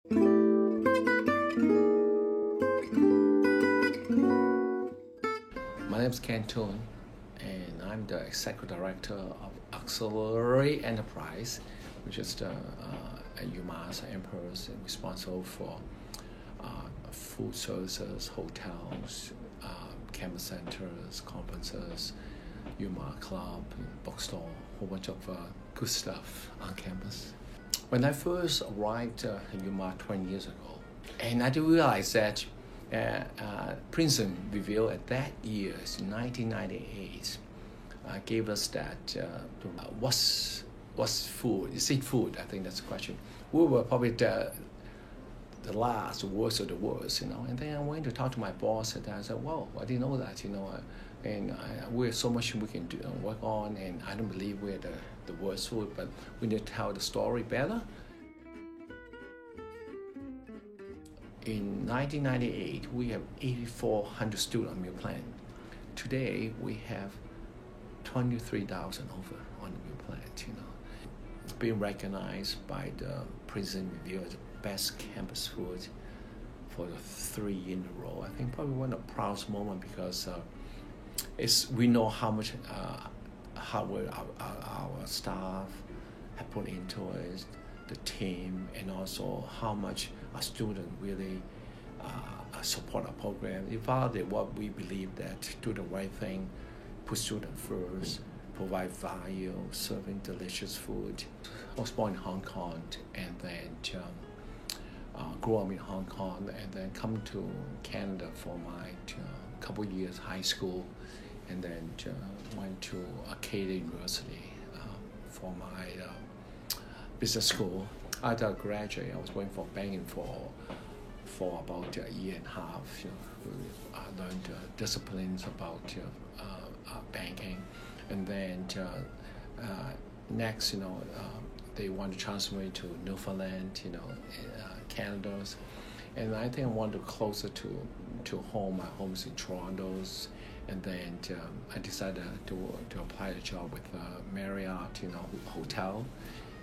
My name is Ken Toon, and I'm the Executive Director of Auxiliary Enterprise, which is the UMass Empress responsible for food services, hotels, campus centers, conferences, UMass Club, bookstore, a whole bunch of good stuff on campus. When I first arrived in UMass 20 years ago, and I didn't realize that Princeton Review at that year, 1998, gave us that what's food? Is it food? I think that's the question. We were probably the last, worst of the worst, And then I went to talk to my boss, and I said, "Wow, I didn't know that, And we have so much we can do and work on, and I don't believe we're the worst food, but we need to tell the story better." In 1998, we have 8,400 students on meal plan. Today, we have 23,000 over on the meal plan, It's being recognized by the Princeton Review as the best campus food for the 3 years in a row. I think probably one of the proudest moments because we know how much hard work our staff have put into it, the team, and also how much our students really support our program. It validates what we believe, that do the right thing, put students first, provide value, serving delicious food. I was born in Hong Kong and then grew up in Hong Kong and then come to Canada for my couple years high school, and then went to Acadia University for my business school. After I graduated, I was going for banking for about a year and a half. I learned disciplines about banking, and then next, they want to transfer me to Newfoundland, Canada, and I think I want to closer to home. My home is in Toronto, and then I decided to apply a job with Marriott, hotel.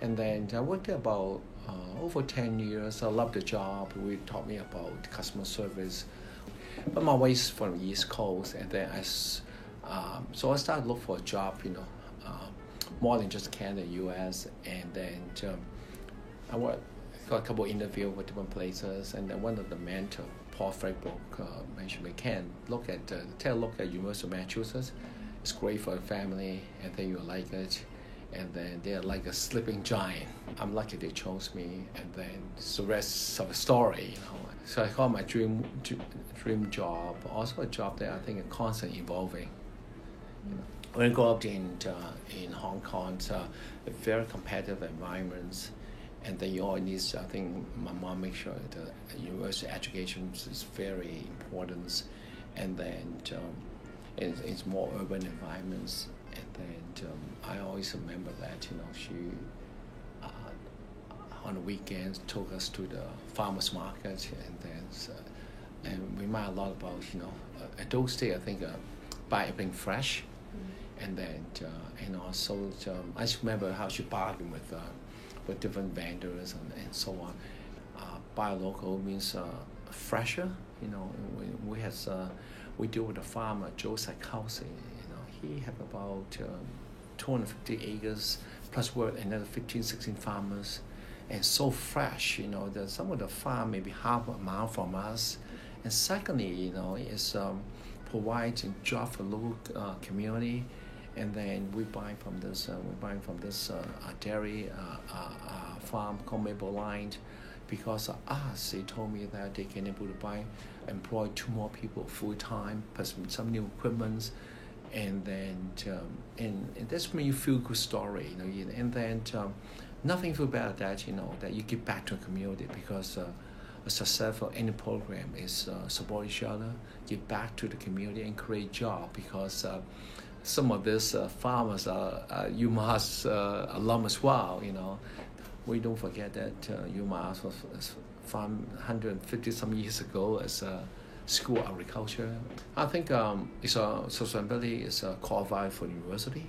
And then I worked there about over 10 years. I loved the job. It taught me about customer service. But my wife's from the East Coast, and then so I started to look for a job, more than just Canada, U.S. And then I got a couple of interviews with different places, and then one of the mentor, Paul Freiburg, mentioned me, "Ken, take a look at University of Massachusetts. It's great for the family, and then you'll like it. And then they're like a sleeping giant." I'm lucky they chose me, and then it's the rest of the story, So I call my dream job, also a job that I think is constantly evolving. When I grew up in Hong Kong, it's a very competitive environment, and then you always need, I think my mom makes sure that university education is very important, and then it's more urban environments. And then I always remember that, she, on the weekends, took us to the farmer's market, and then and remind a lot about, at those days, I think, buy everything fresh. And then, and also, I just remember how she bargained with different vendors and so on. Buy local means fresher, we deal with the farmer, Joe Sikowski. He have about 250 acres, plus work another 15, 16 farmers, and so fresh, that some of the farm maybe half a mile from us. And secondly, is providing job for local community, and then we buy from this dairy farm called Maple Line, because they told me that they can able to employ 2 more people full time, plus some new equipment. And then and that's when you feel good story, and then nothing feel better that that you give back to the community, because a successful any program is support each other, give back to the community, and create job, because some of these farmers are UMass alum as well. We don't forget that UMass was found 150 some years ago as a school of agriculture. I think sustainability is qualified for university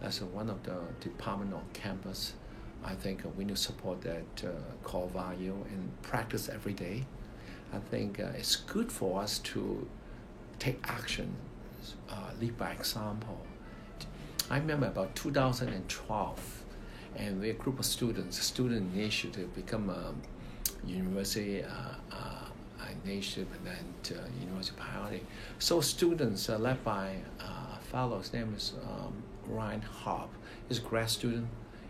as one of the department on campus. I think we need to support that core value and practice every day. I think it's good for us to take action, lead by example. I remember about 2012, and we're a group of students, a student initiative, become a university initiative and then university priority. So students led by a fellow, his name is Ryan Hobb. He's a grad student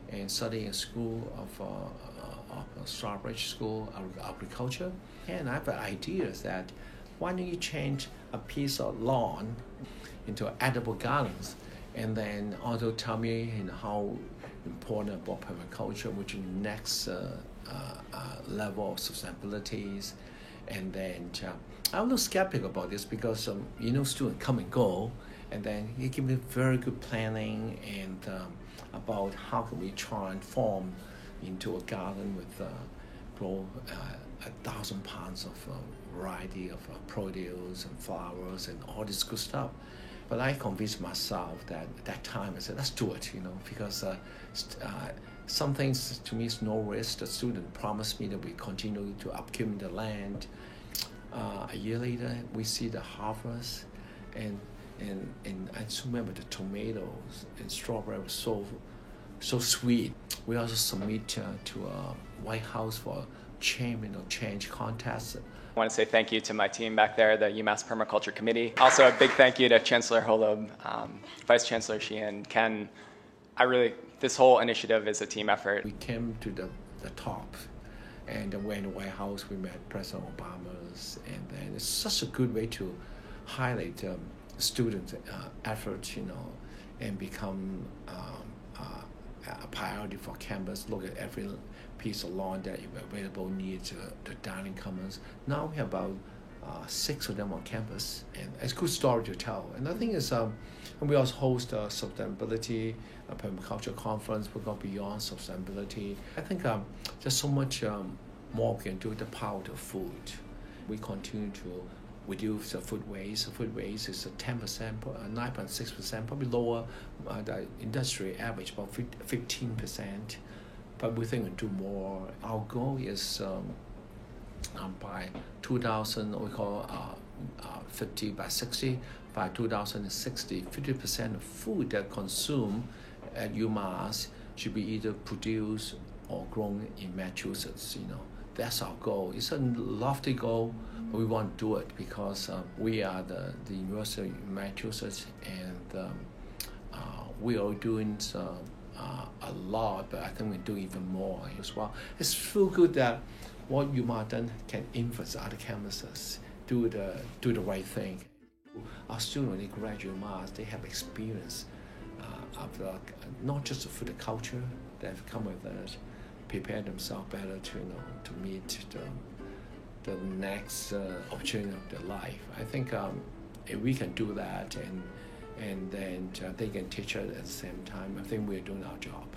and studying in school of Strawbridge School of Agriculture. And I have ideas that why don't you change a piece of lawn into edible gardens, and then also tell me how important about permaculture, which is the next level of sustainability. And then I'm a little skeptical about this because students come and go, and then you give me very good planning and about how can we transform into a garden with grow 1,000 pounds of variety of produce and flowers and all this good stuff. But I convinced myself that at that time I said, let's do it, because some things to me is no risk. The student promised me that we continue to upkeep the land. A year later, we see the harvest, and I just remember the tomatoes and strawberry was so sweet. We also submit to White House for change contest. I want to say thank you to my team back there, the UMass Permaculture Committee. Also a big thank you to Chancellor Holub, Vice Chancellor Sheehan, Ken. This whole initiative is a team effort. We came to the top, and when in the White House we met President Obama, and then it's such a good way to highlight students' efforts, and become a priority for campus. Look at every piece of lawn that is available needs the dining commons. Now we have about 6 of them on campus, and it's a good story to tell. And the thing is, we also host a sustainability permaculture conference. We go beyond sustainability. I think there's so much more we can do with the power of food. We continue to reduce the food waste. The food waste is 10%, 9.6%, probably lower the industry average, about 15%. But we think we do more. Our goal is by 2000, we call 50 by 60. By 2060, 50% of food that consumed at UMass should be either produced or grown in Massachusetts. That's our goal. It's a lofty goal, but we want to do it because we are the University of Massachusetts, and we are doing a lot, but I think we do even more as well. It's so good that what UMass done can influence other campuses, do the right thing. Our students, when they graduate UMass, they have experience of not just for the culture they've come with us, prepare themselves better to meet the next opportunity of their life. I think if we can do that and then they can teach us at the same time, I think we're doing our job.